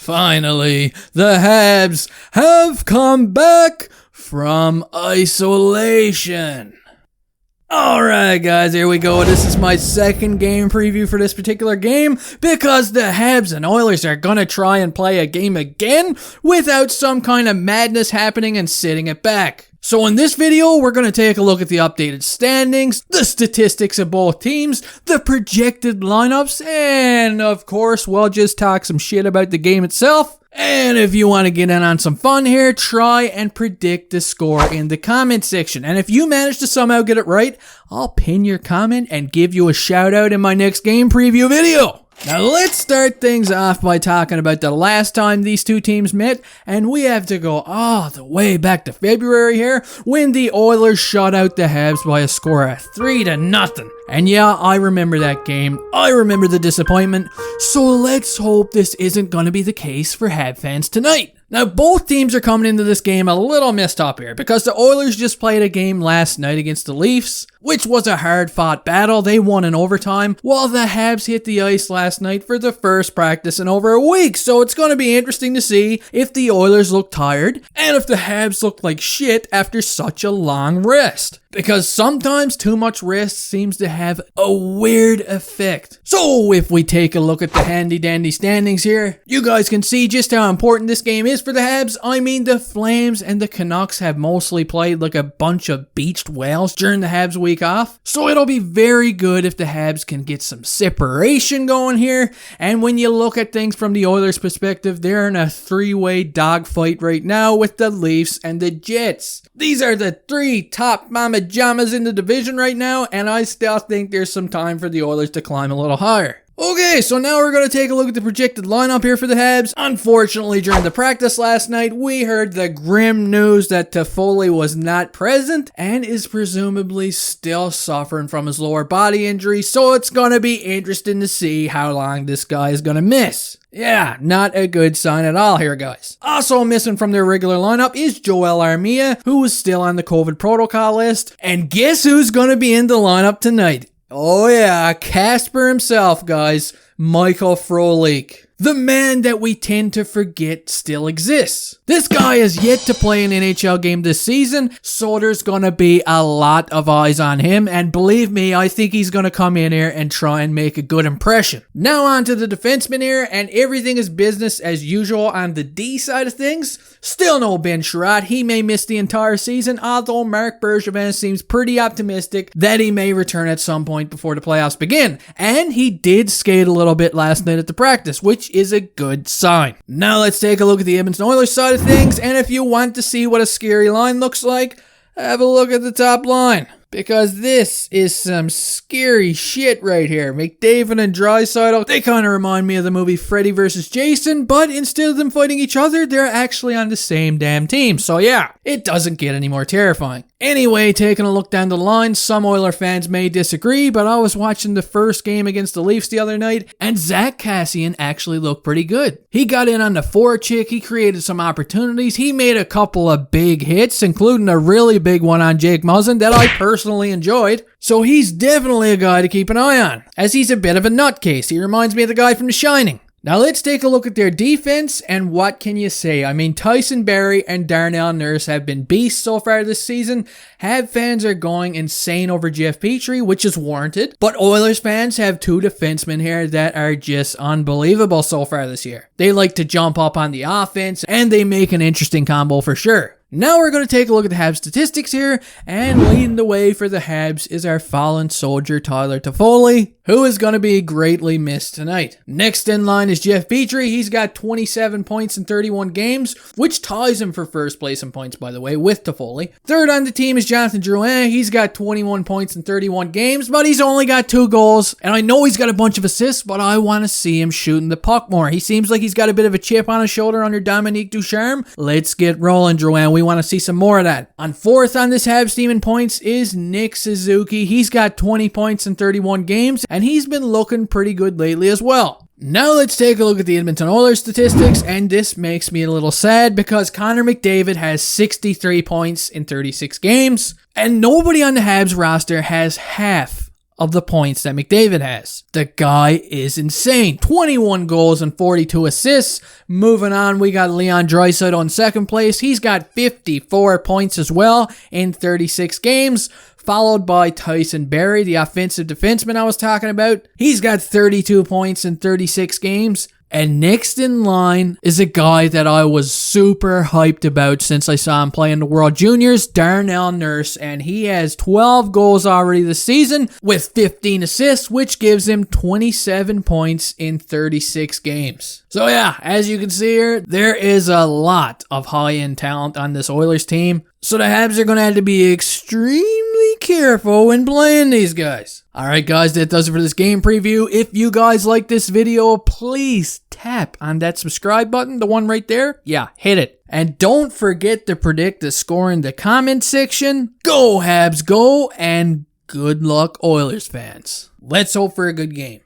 Finally, the Habs have come back from isolation. Alright guys, here we go. This is my second game preview for this particular game because the Habs and Oilers are gonna try and play a game again without some kind of madness happening and sitting it back. So in this video, we're going to take a look at the updated standings, the statistics of both teams, the projected lineups, and of course, we'll just talk some shit about the game itself. And if you want to get in on some fun here, try and predict the score in the comment section. And if you manage to somehow get it right, I'll pin your comment and give you a shout out in my next game preview video. Now let's start things off by talking about the last time these two teams met, and we have to go all the way back to February here when the Oilers shut out the Habs by a score of 3-0. And yeah, I remember that game. I remember the disappointment. So let's hope this isn't going to be the case for Habs fans tonight. Now, both teams are coming into this game a little messed up here because the Oilers just played a game last night against the Leafs, which was a hard-fought battle. They won in overtime, while the Habs hit the ice last night for the first practice in over a week. So it's going to be interesting to see if the Oilers look tired and if the Habs look like shit after such a long rest. Because sometimes too much rest seems to have a weird effect. So if we take a look at the handy dandy standings here, you guys can see just how important this game is for the Habs. I mean, the Flames and the Canucks have mostly played like a bunch of beached whales during the Habs week off. So it'll be very good if the Habs can get some separation going here. And when you look at things from the Oilers' perspective, they're in a three-way dogfight right now with the Leafs and the Jets. These are the three top mama jammas in the division right now, and I still think there's some time for the Oilers to climb a little higher. Okay, so now we're going to take a look at the projected lineup here for the Habs. Unfortunately, during the practice last night, we heard the grim news that Toffoli was not present and is presumably still suffering from his lower body injury, so it's going to be interesting to see how long this guy is going to miss. Yeah, not a good sign at all here, guys. Also missing from their regular lineup is Joel Armia, who is still on the COVID protocol list. And guess who's going to be in the lineup tonight? Oh yeah, Casper himself, guys. Michael Frolik. The man that we tend to forget still exists. This guy has yet to play an NHL game this season, so there's gonna be a lot of eyes on him, and believe me, I think he's gonna come in here and try and make a good impression. Now on to the defenseman here, and everything is business as usual on the D side of things. Still no Ben Sherratt. He may miss the entire season, although Marc Bergevin seems pretty optimistic that he may return at some point before the playoffs begin. And he did skate a little bit last night at the practice, which is a good sign. Now let's take a look at the Edmonton Oilers side of things, and if you want to see what a scary line looks like, have a look at the top line. Because this is some scary shit right here. McDavid and Draisaitl, they kind of remind me of the movie Freddy vs. Jason, but instead of them fighting each other, they're actually on the same damn team. So yeah, it doesn't get any more terrifying. Anyway, taking a look down the line, some Oiler fans may disagree, but I was watching the first game against the Leafs the other night, and Zach Kassian actually looked pretty good. He got in on the forecheck, he created some opportunities, he made a couple of big hits, including a really big one on Jake Muzzin that I personally enjoyed. So he's definitely a guy to keep an eye on, as he's a bit of a nutcase. He reminds me of the guy from The Shining. Now let's take a look at their defense, and what can you say? I mean, Tyson Barrie and Darnell Nurse have been beasts so far this season. Habs fans are going insane over Jeff Petrie, which is warranted, but Oilers fans have two defensemen here that are just unbelievable so far this year. They like to jump up on the offense, and they make an interesting combo for sure. Now we're going to take a look at the Habs statistics here, and leading the way for the Habs is our fallen soldier Tyler Toffoli, who is going to be greatly missed tonight. Next in line is Jeff Petrie. He's got 27 points in 31 games, which ties him for first place in points, by the way, with Toffoli. Third on the team is Jonathan Drouin. He's got 21 points in 31 games, but he's only got 2 goals, and I know he's got a bunch of assists, but I want to see him shooting the puck more. He seems like he's got a bit of a chip on his shoulder under Dominique Ducharme. Let's get rolling, Drouin. We want to see some more of that. On fourth on this Habs team in points is Nick Suzuki. He's got 20 points in 31 games, and he's been looking pretty good lately as well. Now let's take a look at the Edmonton Oilers statistics, and this makes me a little sad because Connor McDavid has 63 points in 36 games, and nobody on the Habs roster has half of the points that McDavid has. The guy is insane. 21 goals and 42 assists. Moving on, we got Leon Draisaitl in second place. He's got 54 points as well in 36 games. Followed by Tyson Barrie, the offensive defenseman I was talking about. He's got 32 points in 36 games. And next in line is a guy that I was super hyped about since I saw him play in the World Juniors, Darnell Nurse, and he has 12 goals already this season with 15 assists, which gives him 27 points in 36 games. So yeah, as you can see here, there is a lot of high-end talent on this Oilers team. So the Habs are going to have to be extremely careful when playing these guys. Alright guys, that does it for this game preview. If you guys like this video, please tap on that subscribe button, the one right there. Yeah, hit it. And don't forget to predict the score in the comment section. Go Habs, go, and good luck Oilers fans. Let's hope for a good game.